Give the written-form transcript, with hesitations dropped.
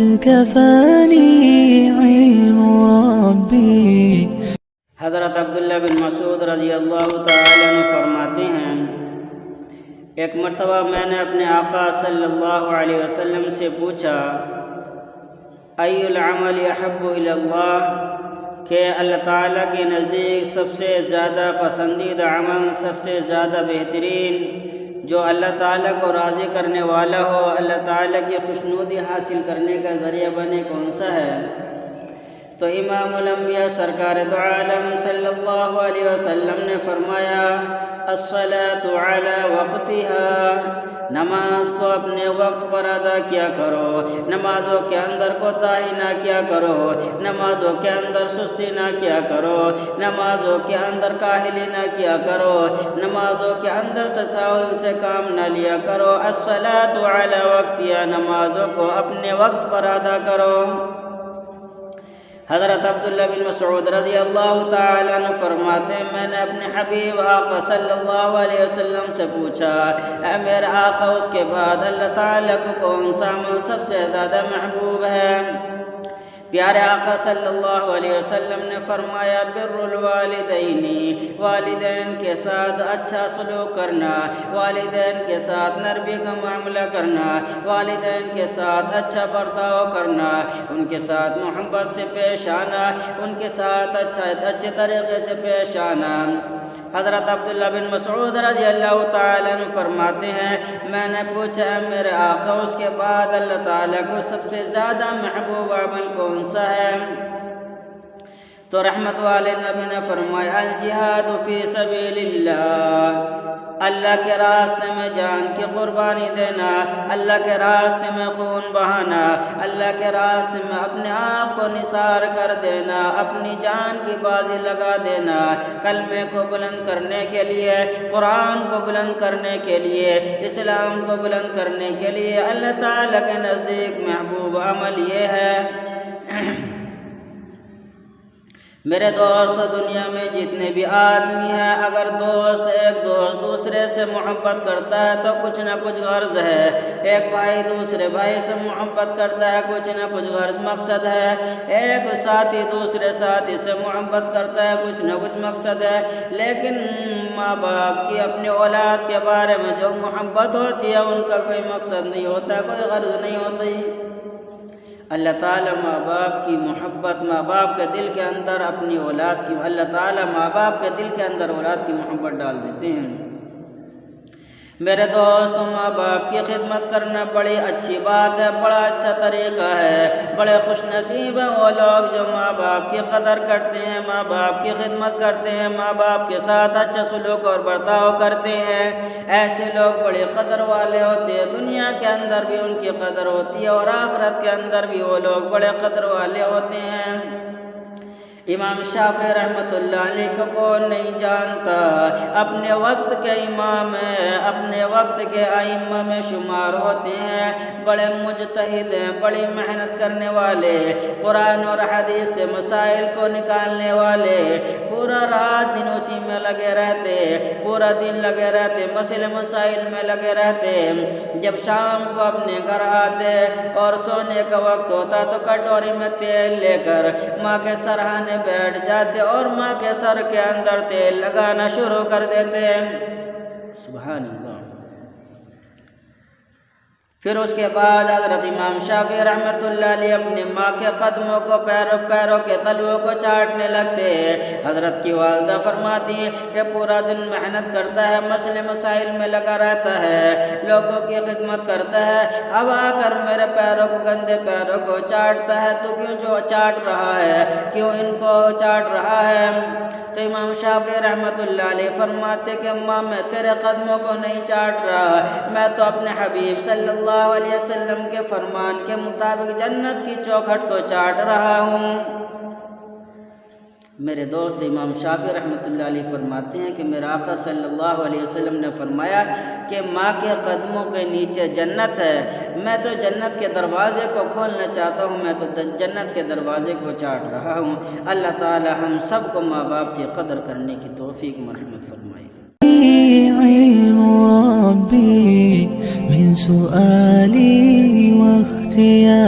كفاني علم ربي۔ حضرت عبداللہ بن مسعود رضی اللہ تعالیٰ عنہ فرماتے ہیں، ایک مرتبہ میں نے اپنے آقا صلی اللہ علیہ وسلم سے پوچھا، ای العمل احب الی اللہ، کہ اللہ تعالیٰ کے نزدیک سب سے زیادہ پسندیدہ عمل، سب سے زیادہ بہترین، جو اللہ تعالیٰ کو راضی کرنے والا ہو، اللہ تعالیٰ کی خوشنودی حاصل کرنے کا ذریعہ بنے، کون سا ہے؟ تو امام الانبیاء سرکار دو عالم صلی اللہ علیہ وسلم نے فرمایا، الصلاۃ علی وقتها، نماز کو اپنے وقت پر ادا کیا کرو، نمازوں کے اندر کوتاہی نہ کیا کرو، نمازوں کے اندر سستی نہ کیا کرو، نمازوں کے اندر کاہلی نہ کیا کرو، نمازوں کے اندر تساہل سے کام نہ لیا کرو، الصلاۃ علی وقتها، نمازوں کو اپنے وقت پر ادا کرو۔ حضرت عبداللہ بن مسعود رضی اللہ تعالیٰ عنہ فرماتے ہیں، میں نے اپنے حبیب آقا صلی اللہ علیہ وسلم سے پوچھا، اے میرے آقا، اس کے بعد اللہ تعالیٰ کو کون سا عمل سب سے زیادہ محبوب ہے؟ پیارے آقا صلی اللہ علیہ وسلم نے فرمایا، بر الوالدین، والدین کے ساتھ اچھا سلوک کرنا، والدین کے ساتھ نرمی کا معاملہ کرنا، والدین کے ساتھ اچھا برتاؤ کرنا، ان کے ساتھ محبت سے پیش آنا، ان کے ساتھ اچھے طریقے سے پیش آنا۔ حضرت عبداللہ بن مسعود رضی اللہ تعالیٰ عنہ فرماتے ہیں، میں نے پوچھا، میرے آقا، اس کے بعد اللہ تعالیٰ کو سب سے زیادہ محبوب عمل کون سا ہے؟ تو رحمت والے نبی نے فرمایا، الجہاد فی سبیل اللہ، اللہ کے راستے میں جان کی قربانی دینا، اللہ کے راستے میں خون بہانا، اللہ کے راستے میں اپنے آپ کو نثار کر دینا، اپنی جان کی بازی لگا دینا، کلمے کو بلند کرنے کے لیے، قرآن کو بلند کرنے کے لیے، اسلام کو بلند کرنے کے لیے اللہ تعالیٰ کے نزدیک محبوب عمل یہ ہے۔ میرے دوست، دنیا میں جتنے بھی آدمی ہیں، اگر ایک دوست دوسرے سے محبت کرتا ہے تو کچھ نہ کچھ غرض ہے، ایک بھائی دوسرے بھائی سے محبت کرتا ہے، کچھ نہ کچھ غرض مقصد ہے، ایک ساتھی دوسرے ساتھی سے محبت کرتا ہے، کچھ نہ کچھ مقصد ہے، لیکن ماں باپ کی اپنے اولاد کے بارے میں جو محبت ہوتی ہے ان کا کوئی مقصد نہیں ہوتا، کوئی غرض نہیں ہوتی۔ اللہ تعالیٰ ماں باپ کی محبت، ماں باپ کے دل کے اندر اپنی اولاد کی، اللہ تعالیٰ ماں باپ کے دل کے اندر اولاد کی محبت ڈال دیتے ہیں۔ میرے دوست، ماں باپ کی خدمت کرنا بڑی اچھی بات ہے، بڑا اچھا طریقہ ہے، بڑے خوش نصیب ہیں وہ لوگ جو ماں باپ کی قدر کرتے ہیں، ماں باپ کی خدمت کرتے ہیں، ماں باپ کے ساتھ اچھا سلوک اور برتاؤ کرتے ہیں، ایسے لوگ بڑے قدر والے ہوتے ہیں، دنیا کے اندر بھی ان کی قدر ہوتی ہے اور آخرت کے اندر بھی وہ لوگ بڑے قدر والے ہوتے ہیں۔ امام شافعی رحمۃ اللہ علیہ کو کون نہیں جانتا، اپنے وقت کے امام ہیں، اپنے وقت کے ائمہ میں شمار ہوتے ہیں، بڑے مجتہد ہیں، بڑی محنت کرنے والے، قرآن اور حدیث سے مسائل کو نکالنے والے، پورا رات دن اسی میں لگے رہتے، پورا دن لگے رہتے، مسئلے مسائل میں لگے رہتے۔ جب شام کو اپنے گھر آتے اور سونے کا وقت ہوتا تو کٹوری میں تیل لے کر ماں کے سرہانے بیٹھ جاتے اور ماں کے سر کے اندر تیل لگانا شروع کر دیتے۔ سبحان اللہ۔ پھر اس کے بعد حضرت امام شافعی رحمۃ اللہ علیہ اپنی ماں کے قدموں کو، پیروں کے تلووں کو چاٹنے لگتے۔ حضرت کی والدہ فرماتی ہیں کہ پورا دن محنت کرتا ہے، مسئلے مسائل میں لگا رہتا ہے، لوگوں کی خدمت کرتا ہے، اب آ کر میرے پیروں کو، گندے پیروں کو چاٹتا ہے، تو کیوں جو چاٹ رہا ہے، کیوں ان کو چاٹ رہا ہے؟ تو امام شافعی رحمۃ اللہ علیہ فرماتے کہ ماں، میں تیرے قدموں کو نہیں چاٹ رہا، میں تو اپنے حبیب صلی اللہ علیہ وسلم کے فرمان کے مطابق جنت کی چوکھٹ کو چاٹ رہا ہوں۔ میرے دوست، امام شافعی رحمۃ اللہ علیہ فرماتے ہیں کہ میرے آقا صلی اللہ علیہ وسلم نے فرمایا کہ ماں کے قدموں کے نیچے جنت ہے، میں تو جنت کے دروازے کو کھولنا چاہتا ہوں، میں تو جنت کے دروازے کو چاٹ رہا ہوں۔ اللہ تعالی ہم سب کو ماں باپ کی قدر کرنے کی توفیق مرحمت فرمائے۔ علم ربي من سؤالي واختياري